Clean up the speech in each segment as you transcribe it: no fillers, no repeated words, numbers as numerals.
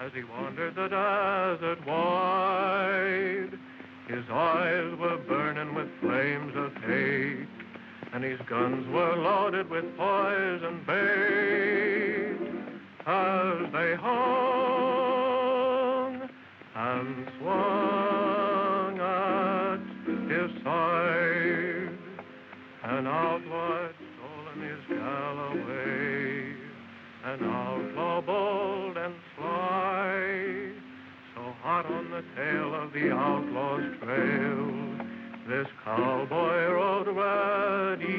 As he wandered the desert wide, his eyes were burning with flames of hate, and his guns were loaded with poison bait. As they hung and swung at his side, an outlaw had stolen his Galloway, an outlaw bold and sly, so hot on the tail of the outlaw's trail, this cowboy rode ready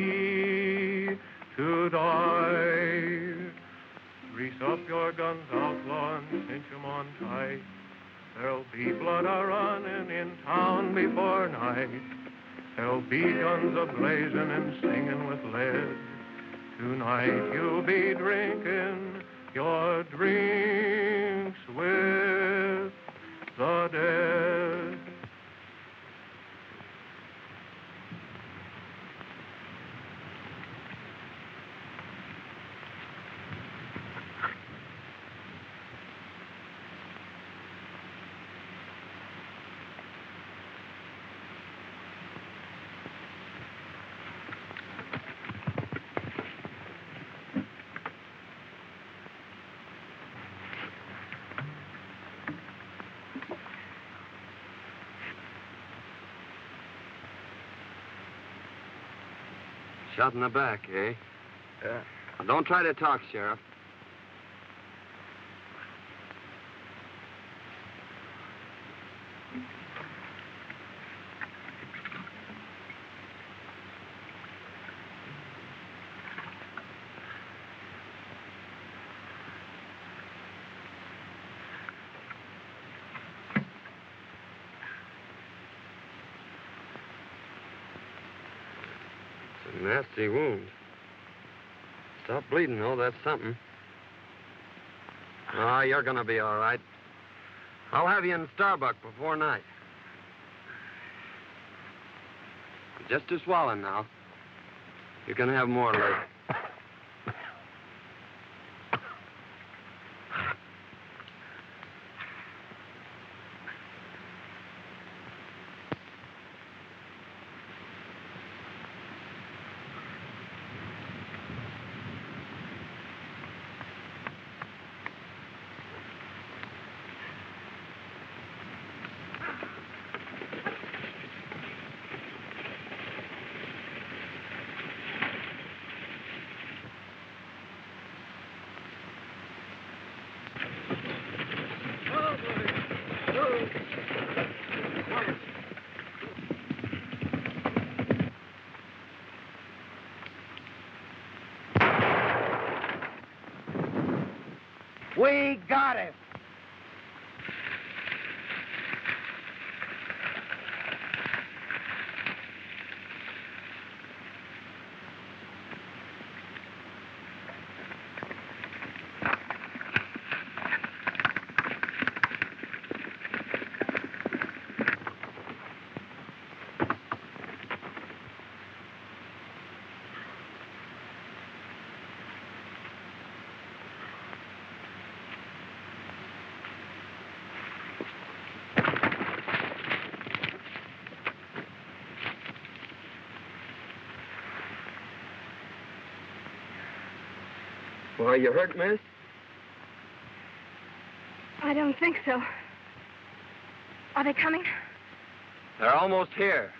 to die. Grease up your guns, outlaw, and cinch 'em on tight. There'll be blood a-running in town before night. There'll be guns a-blazing and singing with lead. Tonight you'll be drinking your drinks with the dead. Shot in the back, eh? Yeah. Now, don't try to talk, Sheriff. Nasty wound. Stop bleeding, though. That's something. Oh, you're gonna be all right. I'll have you in Starbuck before night. Just a swallowing now. You can have more later. We got him. Well, you hurt, miss? I don't think so. Are they coming? They're almost here.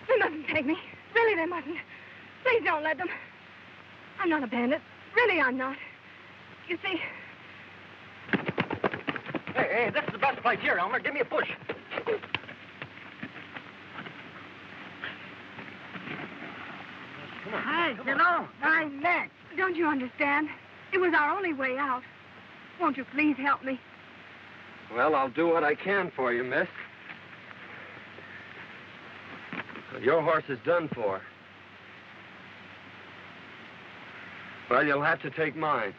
They mustn't take me. Really, they mustn't. Please don't let them. I'm not a bandit. Really, I'm not. You see... Hey, Hey, this is the best place here, Elmer. Give me a push. Hey, get on. My neck. Don't you understand? It was our only way out. Won't you please help me? Well, I'll do what I can for you, miss. Your horse is done for. Well, you'll have to take mine.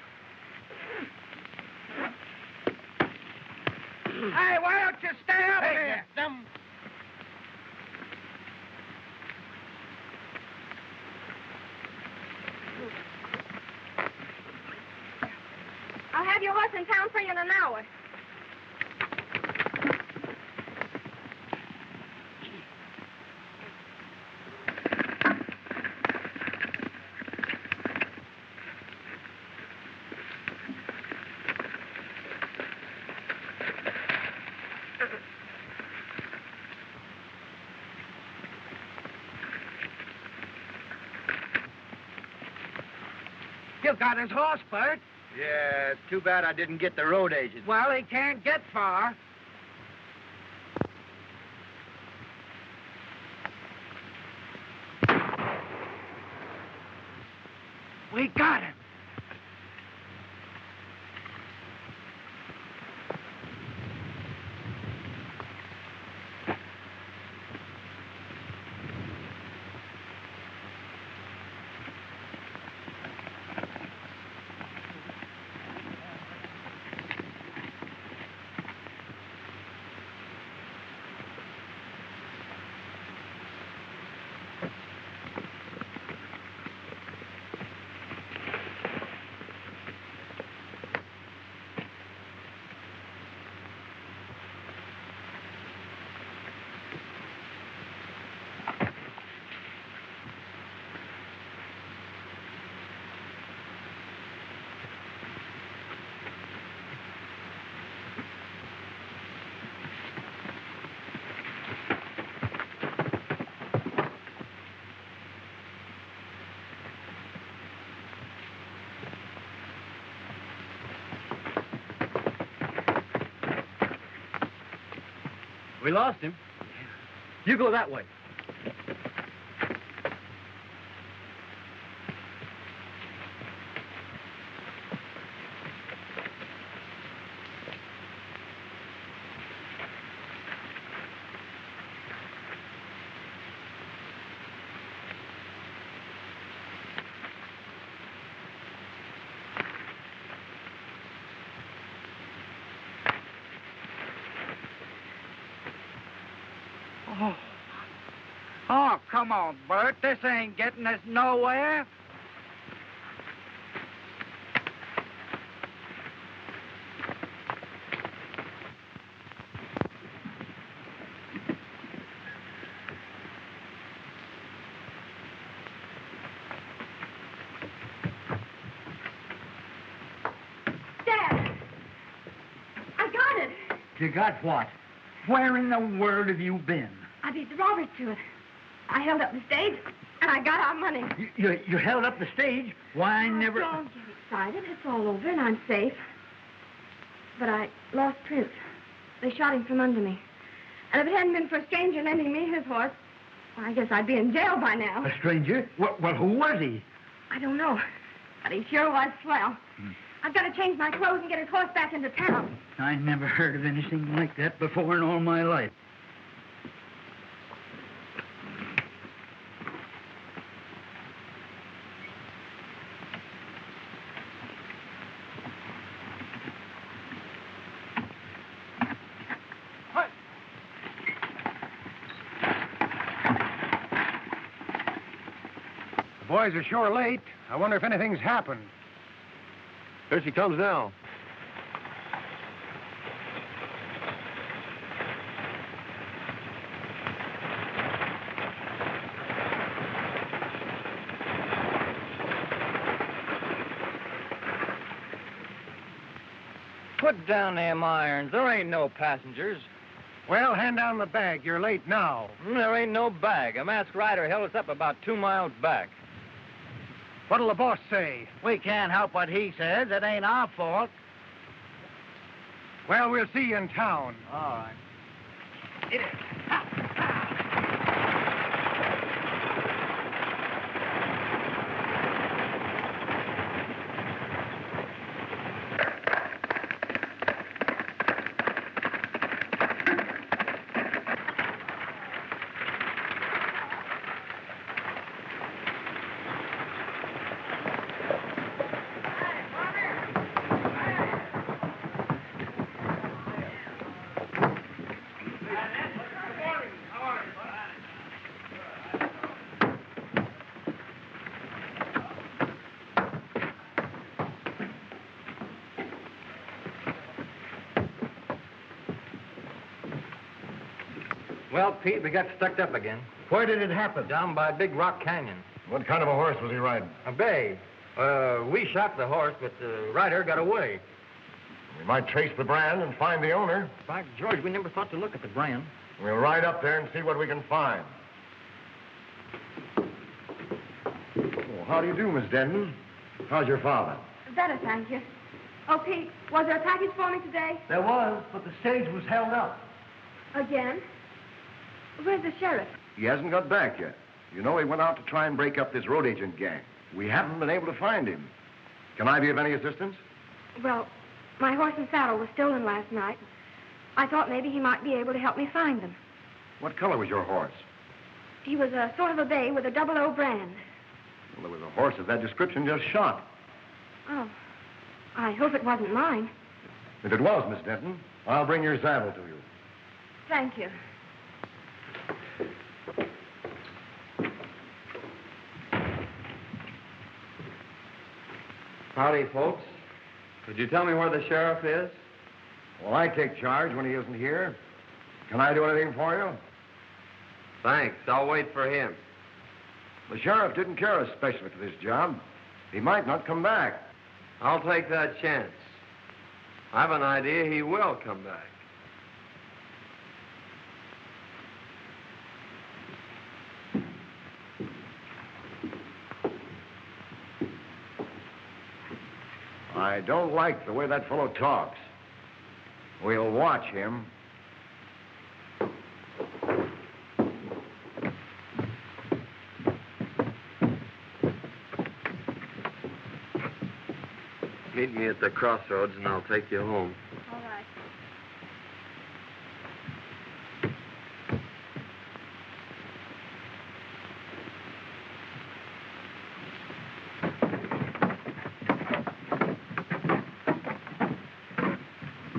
Hey, why don't you stay up here? I'll have your horse in town for you in an hour. You got his horse, Bert. Yeah, it's too bad I didn't get the road agent. Well, he can't get far. We got him. We lost him. You go that way. Oh, come on, Bert. This ain't getting us nowhere. Dad! I got it. You got what? Where in the world have you been? I beat the robbers to it. I held up the stage, and I got our money. You held up the stage? Why, I never... Don't get excited. It's all over, and I'm safe. But I lost Prince. They shot him from under me. And if it hadn't been for a stranger lending me his horse, well, I guess I'd be in jail by now. A stranger? Well, who was he? I don't know. But he sure was swell. I've got to change my clothes and get his horse back into town. I never heard of anything like that before in all my life. The boys are sure late. I wonder if anything's happened. Here she comes now. Put down them irons. There ain't no passengers. Well, hand down the bag. You're late now. There ain't no bag. A masked rider held us up about 2 miles back. What'll the boss say? We can't help what he says. It ain't our fault. Well, we'll see you in town. All right. Well, Pete, we got stuck up again. Where did it happen? Down by Big Rock Canyon. What kind of a horse was he riding? A bay. We shot the horse, but the rider got away. We might trace the brand and find the owner. By George, we never thought to look at the brand. We'll ride up there and see what we can find. Oh, how do you do, Miss Denton? How's your father? Better, thank you. Oh, Pete, was there a package for me today? There was, but the stage was held up. Again? Where's the sheriff? He hasn't got back yet. You know, he went out to try and break up this road agent gang. We haven't been able to find him. Can I be of any assistance? Well, my horse and saddle was stolen last night. I thought maybe he might be able to help me find them. What color was your horse? He was a sort of a bay with a 00 brand. Well, there was a horse of that description just shot. Oh, I hope it wasn't mine. If it was, Miss Denton, I'll bring your saddle to you. Thank you. Howdy, folks. Could you tell me where the sheriff is? Well, I take charge when he isn't here. Can I do anything for you? Thanks. I'll wait for him. The sheriff didn't care especially for this job. He might not come back. I'll take that chance. I've an idea he will come back. I don't like the way that fellow talks. We'll watch him. Meet me at the crossroads and I'll take you home. All right.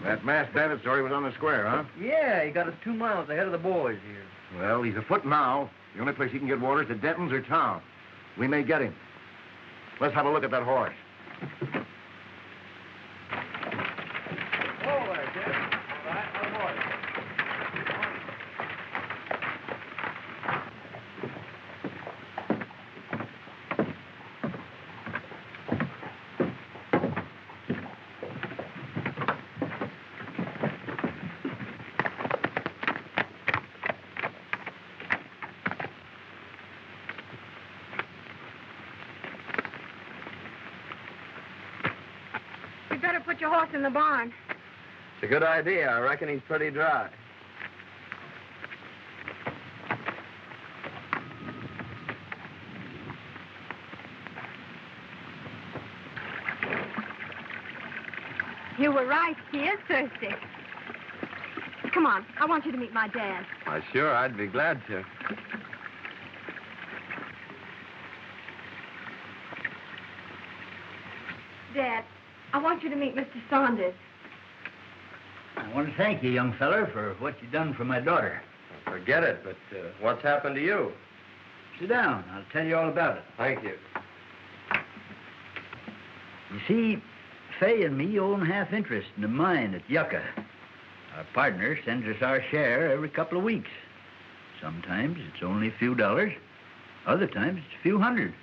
That masked bandit story was on the square, huh? Yeah, he got us 2 miles ahead of the boys here. Well, he's afoot now. The only place he can get water is at Denton's or town. We may get him. Let's have a look at that horse. You'd better put your horse in the barn. It's a good idea. I reckon he's pretty dry. You were right. He is thirsty. Come on. I want you to meet my dad. Why, sure, I'd be glad to. Dad, I want you to meet Mr. Saunders. I want to thank you, young feller, for what you done for my daughter. Forget it, but what's happened to you? Sit down. I'll tell you all about it. Thank you. You see, Fay and me own half interest in the mine at Yucca. Our partner sends us our share every couple of weeks. Sometimes it's only a few dollars. Other times it's a few hundred.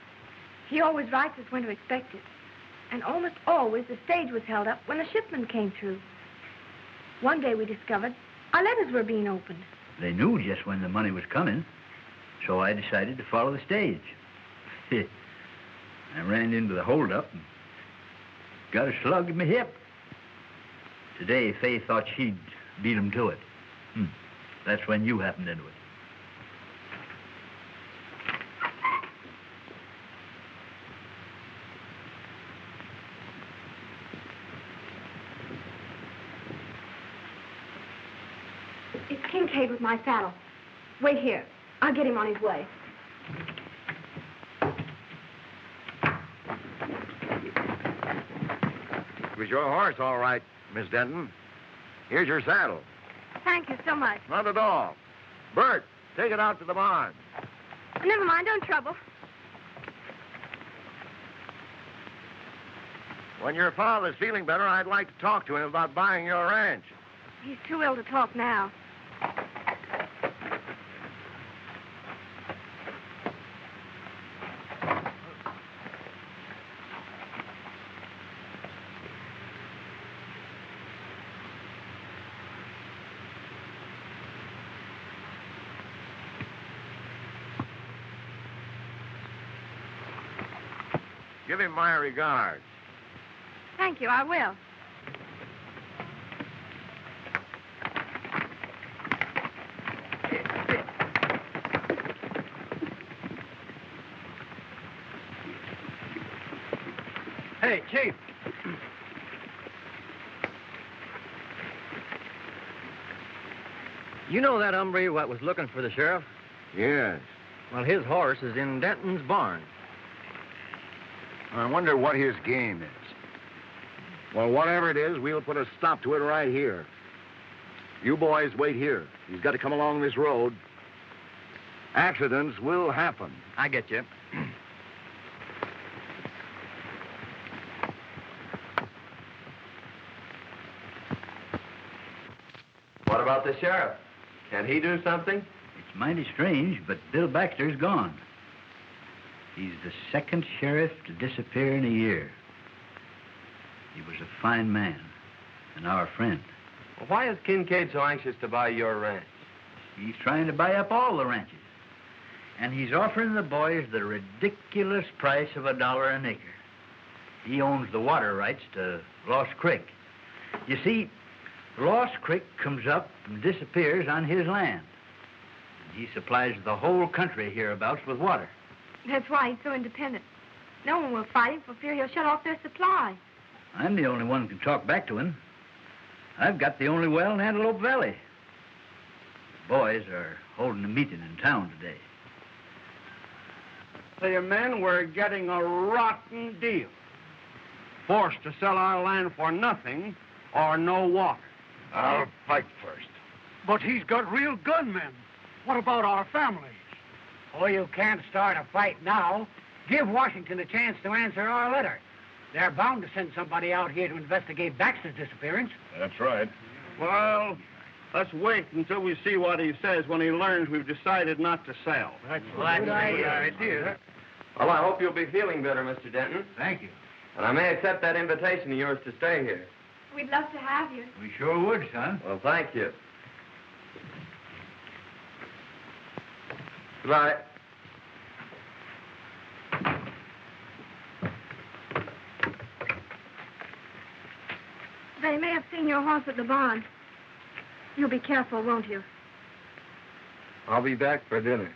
He always writes us when to expect it. And almost always the stage was held up when the shipment came through. One day we discovered our letters were being opened. They knew just when the money was coming, so I decided to follow the stage. I ran into the holdup and got a slug in my hip. Today, Fay thought she'd beat him to it. That's when you happened into it. It's Kincaid with my saddle. Wait here. I'll get him on his way. It was your horse, all right, Miss Denton. Here's your saddle. Thank you so much. Not at all. Bert, take it out to the barn. Never mind, don't trouble. When your father's feeling better, I'd like to talk to him about buying your ranch. He's too ill to talk now. Give him my regards. Thank you, I will. Hey, Chief. You know that hombre what was looking for the sheriff? Yes. Well, his horse is in Denton's barn. I wonder what his game is. Well, whatever it is, we'll put a stop to it right here. You boys wait here. He's got to come along this road. Accidents will happen. I get you. What about the sheriff? Can he do something? It's mighty strange, but Bill Baxter's gone. He's the second sheriff to disappear in a year. He was a fine man and our friend. Well, why is Kincaid so anxious to buy your ranch? He's trying to buy up all the ranches. And he's offering the boys the ridiculous price of $1 an acre. He owns the water rights to Lost Creek. You see, Lost Creek comes up and disappears on his land. He supplies the whole country hereabouts with water. That's why he's so independent. No one will fight him for fear he'll shut off their supply. I'm the only one who can talk back to him. I've got the only well in Antelope Valley. The boys are holding a meeting in town today. The men were getting a rotten deal. Forced to sell our land for nothing or no water. I'll fight first. But he's got real gunmen. What about our families? Oh, you can't start a fight now. Give Washington a chance to answer our letter. They're bound to send somebody out here to investigate Baxter's disappearance. That's right. Well, let's wait until we see what he says when he learns we've decided not to sell. That's a good idea. Well, I hope you'll be feeling better, Mr. Denton. Thank you. And I may accept that invitation of yours to stay here. We'd love to have you. We sure would, son. Well, thank you. Goodbye. They may have seen your horse at the barn. You'll be careful, won't you? I'll be back for dinner.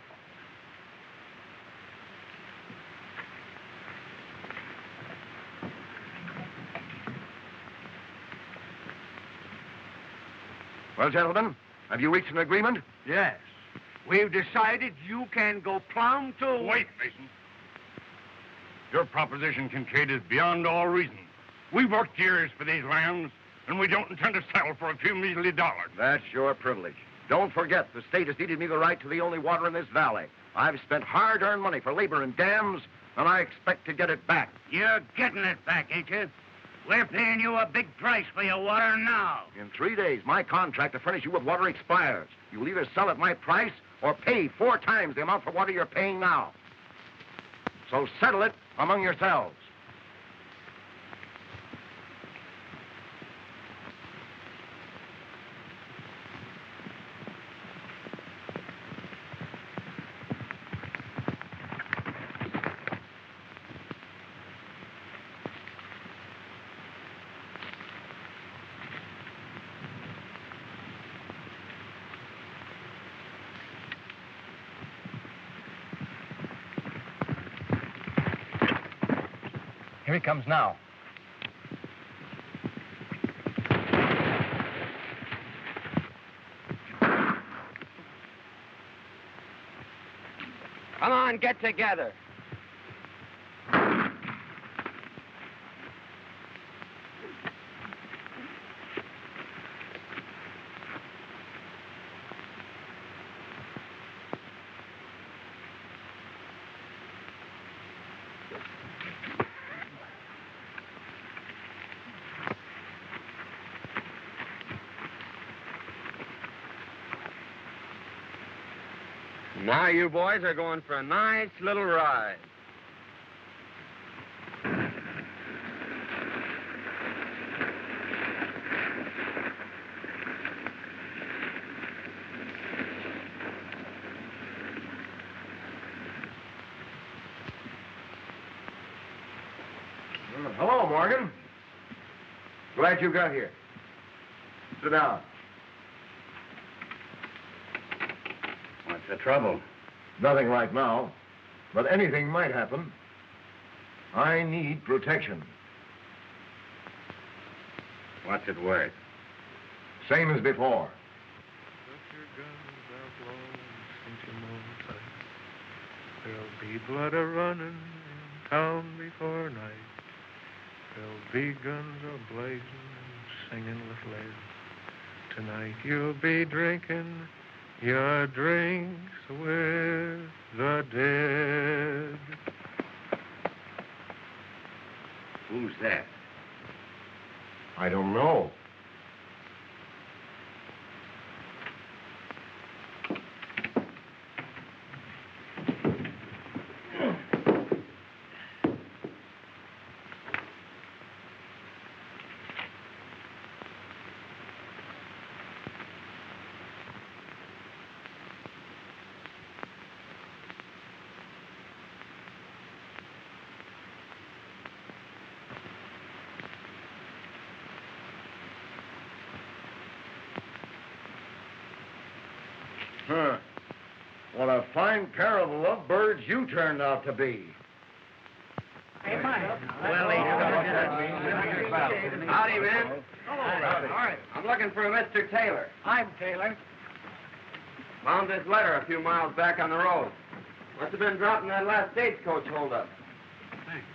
Well, gentlemen, have you reached an agreement? Yes. We've decided you can go plumb to... Wait, Mason. Your proposition, Kincaid, is beyond all reason. We've worked years for these lands, and we don't intend to settle for a few measly dollars. That's your privilege. Don't forget, the state has ceded me the right to the only water in this valley. I've spent hard-earned money for labor and dams, and I expect to get it back. You're getting it back, ain't you? We're paying you a big price for your water now. In 3 days, my contract to furnish you with water expires. You'll either sell at my price or pay 4 times the amount for water you're paying now. So settle it among yourselves. Here he comes now. Come on, get together. Now you boys are going for a nice little ride. Hello, Morgan. Glad you got here. Sit down. What's the trouble? Nothing right now, but anything might happen. I need protection. What's it worth? Same as before. Let your guns out low and cinch 'em on tight. There'll be blood a-running in town before night. There'll be guns a-blazing and singing with lead. Tonight you'll be drinking your drinks with the dead. Who's that? I don't know. Huh. What a fine pair of lovebirds you turned out to be. Hey, Mike. Howdy, man. All right. I'm looking for a Mr. Taylor. I'm Taylor. Found this letter a few miles back on the road. Must have been dropping that last stagecoach holdup. Thanks.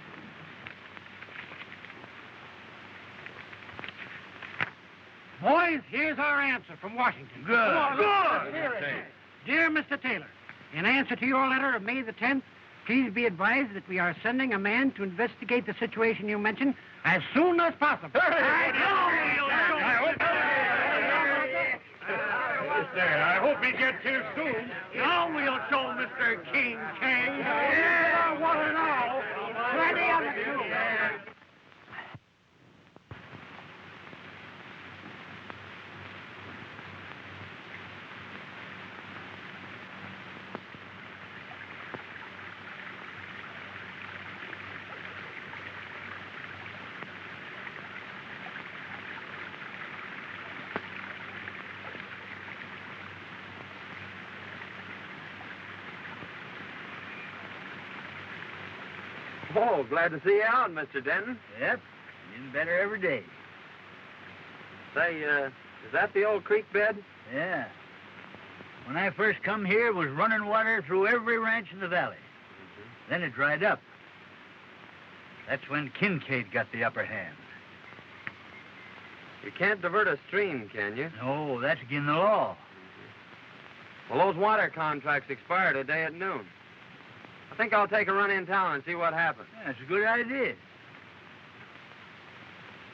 Boys, here's our answer from Washington. Good. Come on, let's hear it. Dear Mr. Taylor, in answer to your letter of May the 10th, please be advised that we are sending a man to investigate the situation you mentioned as soon as possible. I hope he gets here soon. Now we'll show Mr. King King. Yeah, what an all. Plenty of it, too. Oh, glad to see you out, Mr. Denton. Yep. Getting better every day. Say, is that the old creek bed? Yeah. When I first come here, it was running water through every ranch in the valley. Then it dried up. That's when Kincaid got the upper hand. You can't divert a stream, can you? No, that's against the law. Well, those water contracts expire today at noon. I think I'll take a run in town and see what happens. Yeah, that's a good idea.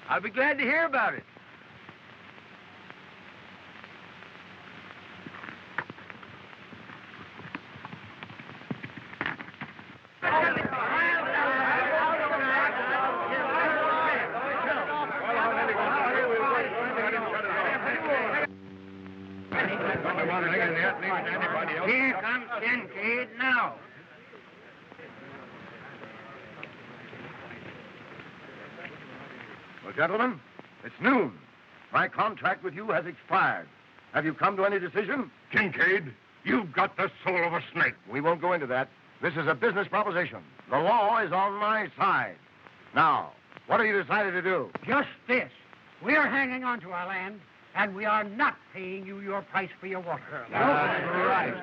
I'll be glad to hear about it. Here comes Kincaid now. Well, gentlemen, it's noon. My contract with you has expired. Have you come to any decision? Kincaid, you've got the soul of a snake. We won't go into that. This is a business proposition. The law is on my side. Now, what have you decided to do? Just this. We're hanging on to our land, and we are not paying you your price for your water. That's right.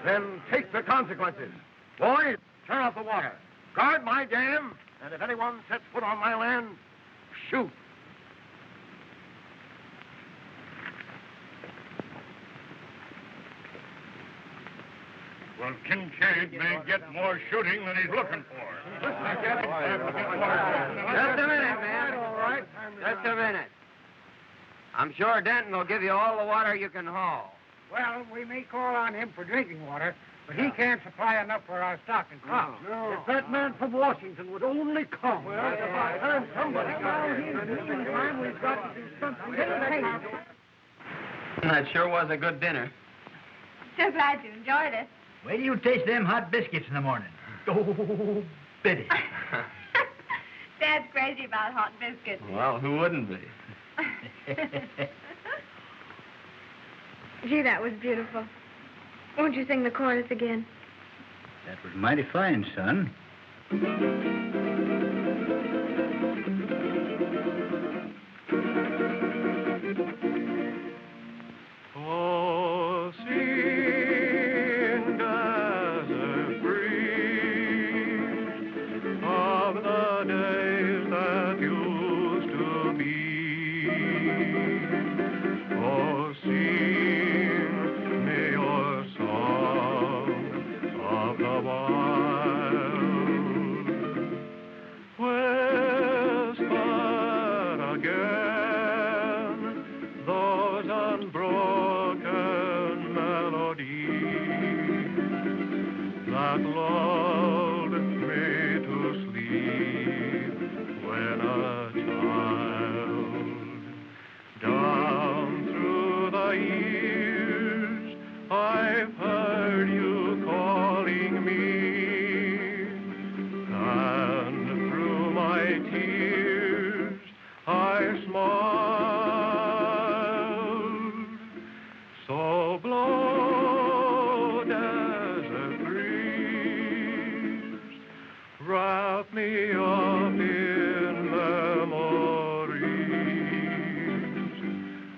Then take the consequences. Boys, turn off the water. Guard my dam, and if anyone sets foot on my land, shoot. Well, Kincaid may get more shooting than he's looking for. Just a minute, man. All right. Just a minute. I'm sure Denton will give you all the water you can haul. Well, we may call on him for drinking water, but he can't supply enough for our stock and crops. No. If that man from Washington would only come. Well, it's about time somebody came. In the meantime, we've got to do something. That sure was a good dinner. So glad you enjoyed it. Wait till you taste them hot biscuits in the morning. Oh, Biddy. Dad's crazy about hot biscuits. Well, who wouldn't be? Gee, that was beautiful. Won't you sing the chorus again? That was mighty fine, son. Oh, sing, desert breeze, of the days that used to be. Oh, sing me your song of the wild. Whisper again those unbroken melodies that lulled me to sleep when a child. Down through the years, I've heard you calling me, and through my tears, I smiled. So blow, desert breeze, wrap me up in memories,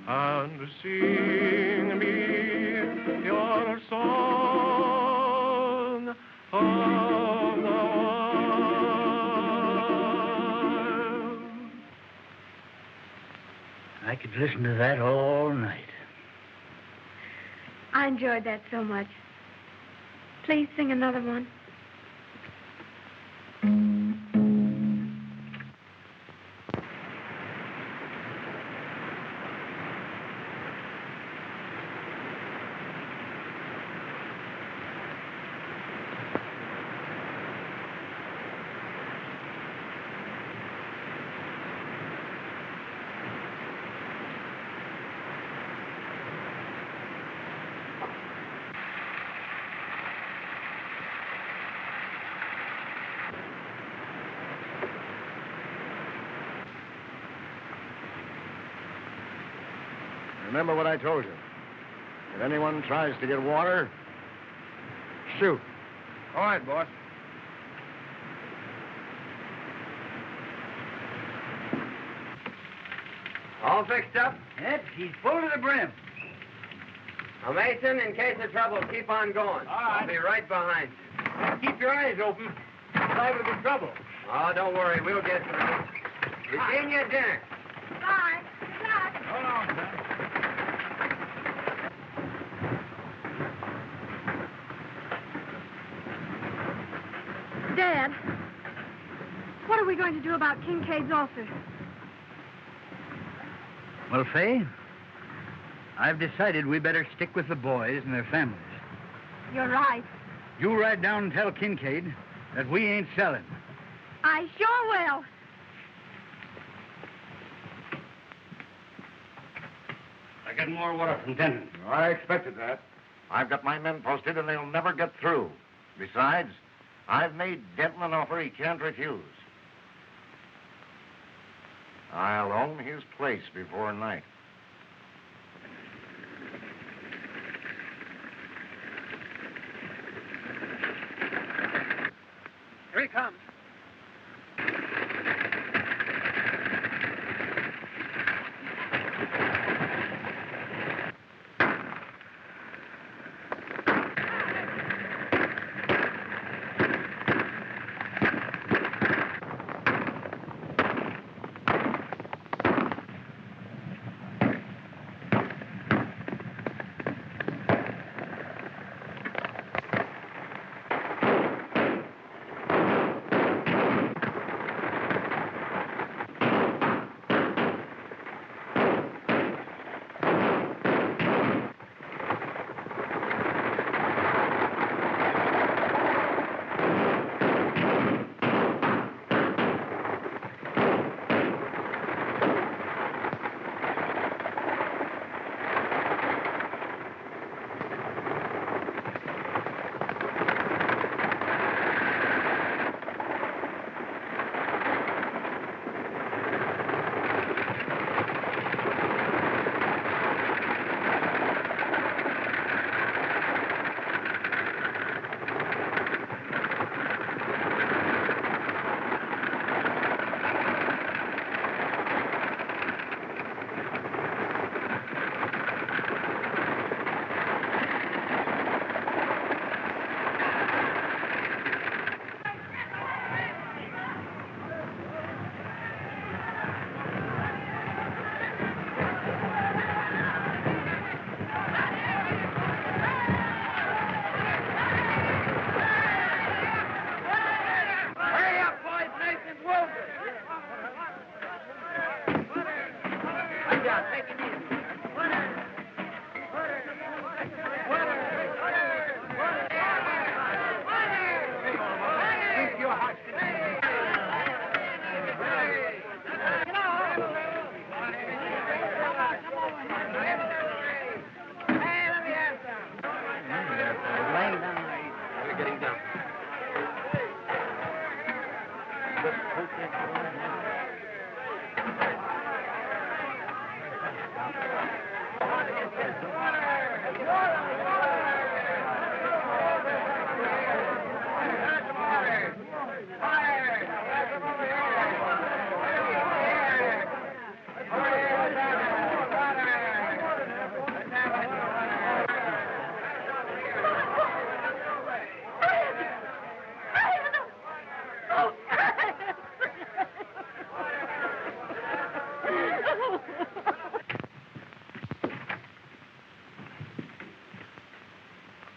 and sing me your song of the wild. I could listen to that all night. I enjoyed that so much. Please sing another one. Remember what I told you. If anyone tries to get water, shoot. All right, boss. All fixed up? Yep, he's full to the brim. Now, Mason, in case of trouble, keep on going. I'll be right behind you. Keep your eyes open. Liable to trouble. Oh, don't worry. We'll get through. Virginia, dinner. Bye. Good luck. So long, son. Dad, what are we going to do about Kincaid's ulcer? Well, Fay, I've decided we better stick with the boys and their families. You're right. You ride down and tell Kincaid that we ain't selling. I sure will. I get more water from Denton. I expected that. I've got my men posted, and they'll never get through. Besides, I've made Denton an offer he can't refuse. I'll own his place before night. Here he comes.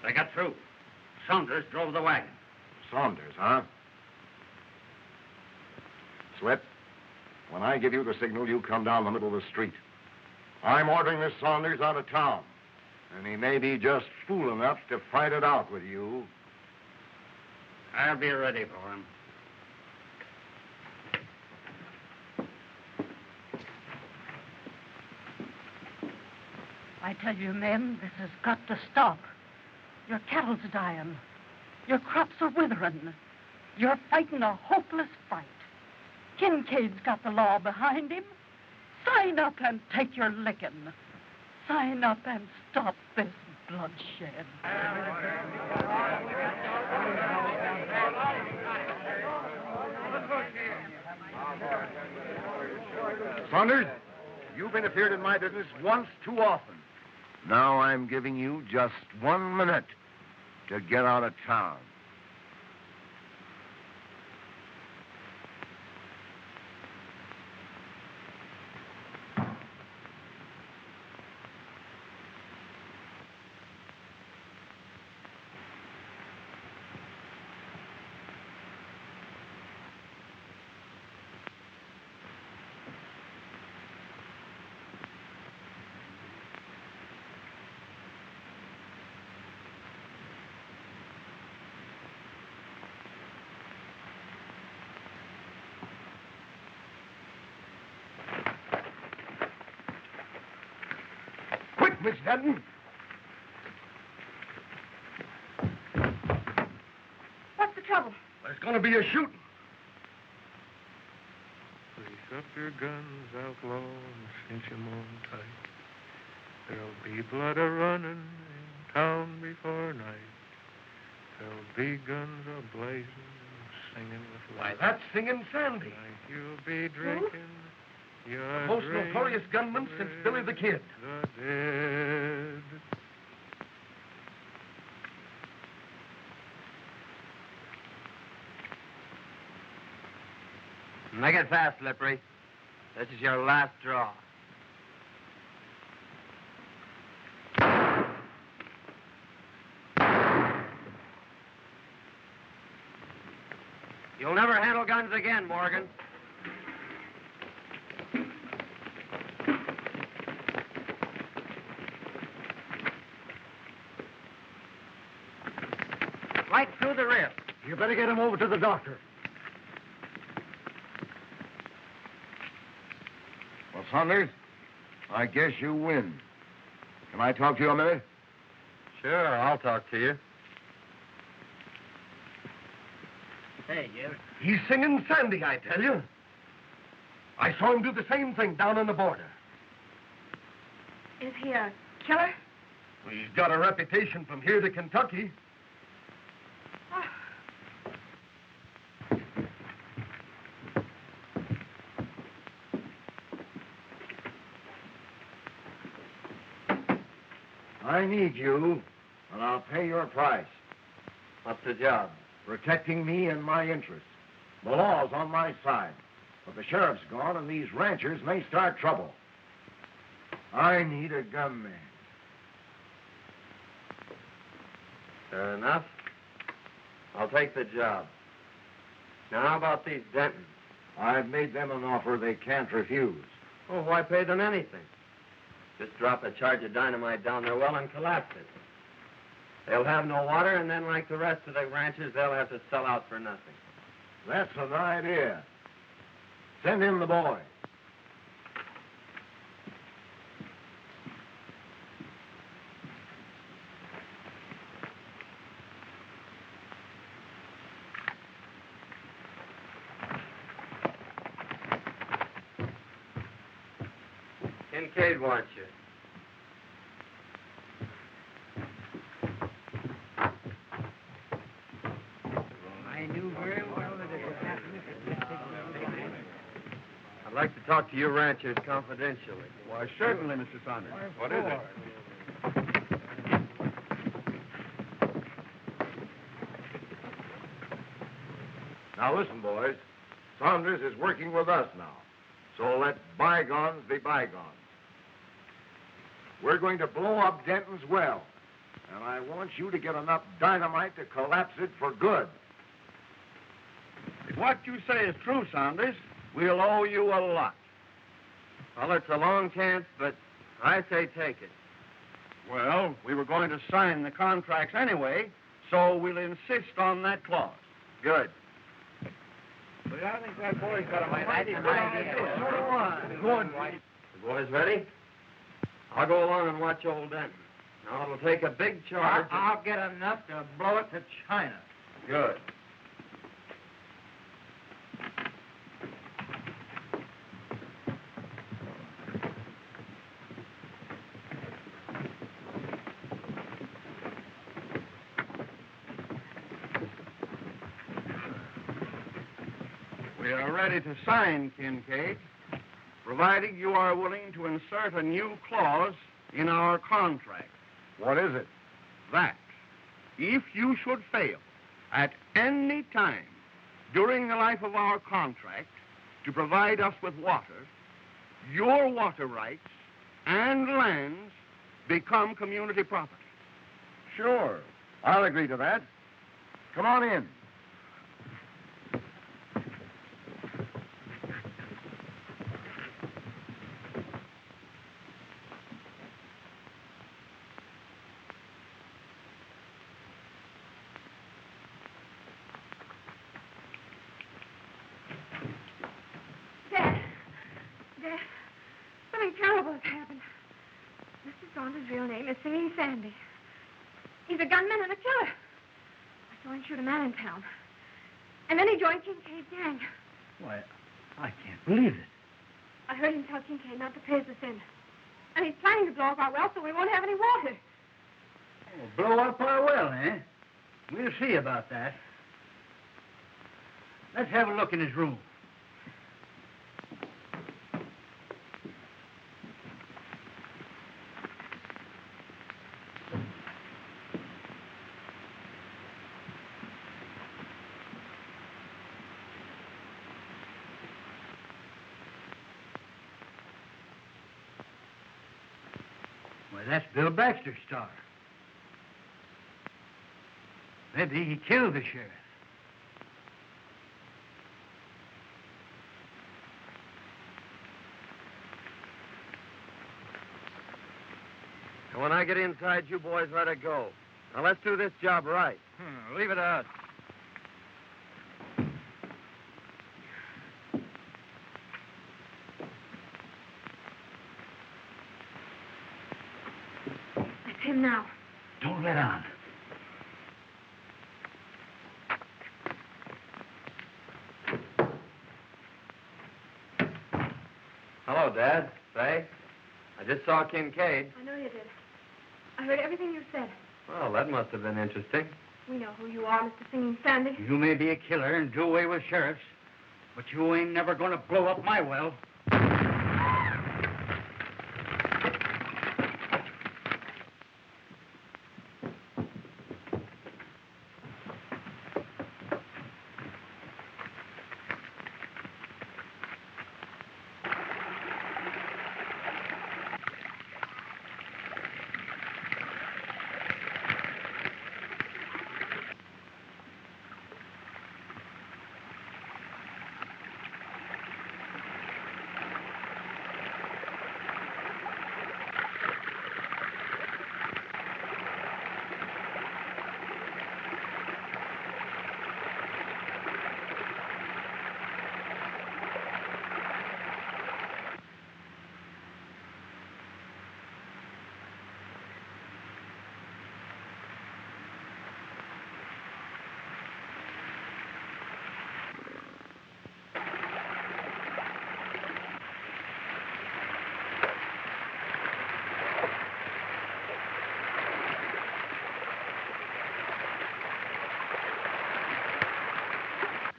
They got through. Saunders drove the wagon. Saunders, huh? Slip, when I give you the signal, you come down the middle of the street. I'm ordering this Saunders out of town, and he may be just fool enough to fight it out with you. I'll be ready for him. I tell you, men, this has got to stop. Your cattle's dying. Your crops are withering. You're fighting a hopeless fight. Kincaid's got the law behind him. Sign up and take your licking. Sign up and stop this bloodshed. Saunders, you've interfered in my business once too often. Now I'm giving you just 1 minute to get out of town. Miss Denton. What's the trouble? There's going to be a shooting. Grease up your guns, outlaw, and cinch 'em on tight. There'll be blood a-running in town before night. There'll be guns a-blazing and singing with Why, light. that's Singing Sandy. Tonight you'll be drinking. The most notorious gunman since Billy the Kid. The dead. Make it fast, Slippery. This is your last draw. You'll never handle guns again, Morgan. Right through the wrist. You better get him over to the doctor. Well, Saunders, I guess you win. Can I talk to you a minute? Sure, I'll talk to you. Hey, Jerry. He's Singing Sandy, I tell you. I saw him do the same thing down on the border. Is he a killer? He's got a reputation from here to Kentucky. I need you, and I'll pay your price. What's the job? Protecting me and my interests. The law's on my side, but the sheriff's gone, and these ranchers may start trouble. I need a gunman. Fair enough. I'll take the job. Now, how about these Dentons? I've made them an offer they can't refuse. Oh, why pay them anything? Just drop a charge of dynamite down their well and collapse it. They'll have no water, and then, like the rest of the ranchers, they'll have to sell out for nothing. That's an idea. Send in the boy. Kincaid wants you. I knew very well that it would happen if it I'd like to talk to you ranchers confidentially. Why, certainly, Mr. Saunders. What is it? Now, listen, boys. Saunders is working with us now. So let bygones be bygones. We're going to blow up Denton's well. And I want you to get enough dynamite to collapse it for good. If what you say is true, Saunders, we'll owe you a lot. Well, it's a long chance, but I say take it. Well, we were going to sign the contracts anyway, so we'll insist on that clause. Good. But I think that boy's got a mighty good idea. So do I. Good. The boys ready? I'll go along and watch old Denton. Now, it'll take a big charge. I'll get enough to blow it to China. Good. We are ready to sign, Kincaid, providing you are willing to insert a new clause in our contract. What is it? That if you should fail at any time during the life of our contract to provide us with water, your water rights and lands become community property. Sure. I'll agree to that. Come on in. Dad, something terrible has happened. Mr. Saunders' real name is Singing Sandy. He's a gunman and a killer. I saw him shoot a man in town. And then he joined Kincaid's gang. Why, I can't believe it. I heard him tell Kincaid not to pay us in. And he's planning to blow up our well so we won't have any water. Oh, blow up our well, eh? We'll see about that. Let's have a look in his room. Why, that's Bill Baxter's star. Maybe he killed the sheriff. And when I get inside, you boys let it go. Now, let's do this job right. Leave it to us. It's him now. Don't let on. Hello, Dad. Say, I just saw Kincaid. I know you did. I heard everything you said. Well, that must have been interesting. We know who you are, Mr. Singing Sandy. You may be a killer and do away with sheriffs, but you ain't never going to blow up my well.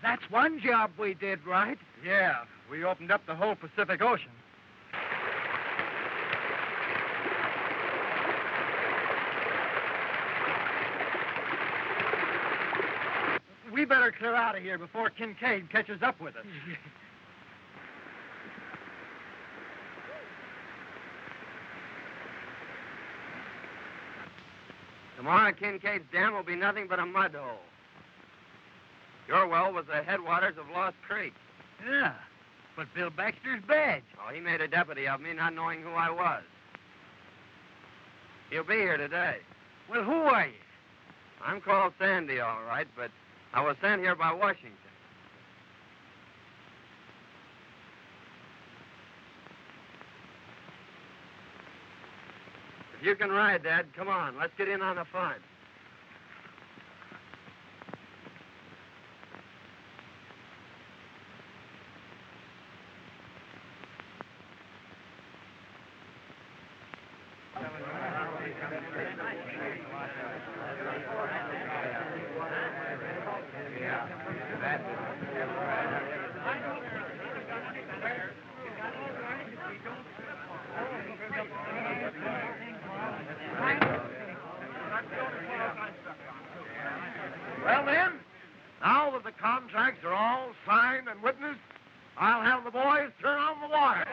That's one job we did right. Yeah, we opened up the whole Pacific Ocean. We better clear out of here before Kincaid catches up with us. Tomorrow, Kincaid's dam will be nothing but a mud hole. Your well was the headwaters of Lost Creek. Yeah, but Bill Baxter's badge. Oh, he made a deputy of me, not knowing who I was. He'll be here today. Well, who are you? I'm called Sandy, all right, but I was sent here by Washington. If you can ride, Dad, come on. Let's get in on the fun. Well, then, now that the contracts are all signed and witnessed, I'll have the boys turn on the water.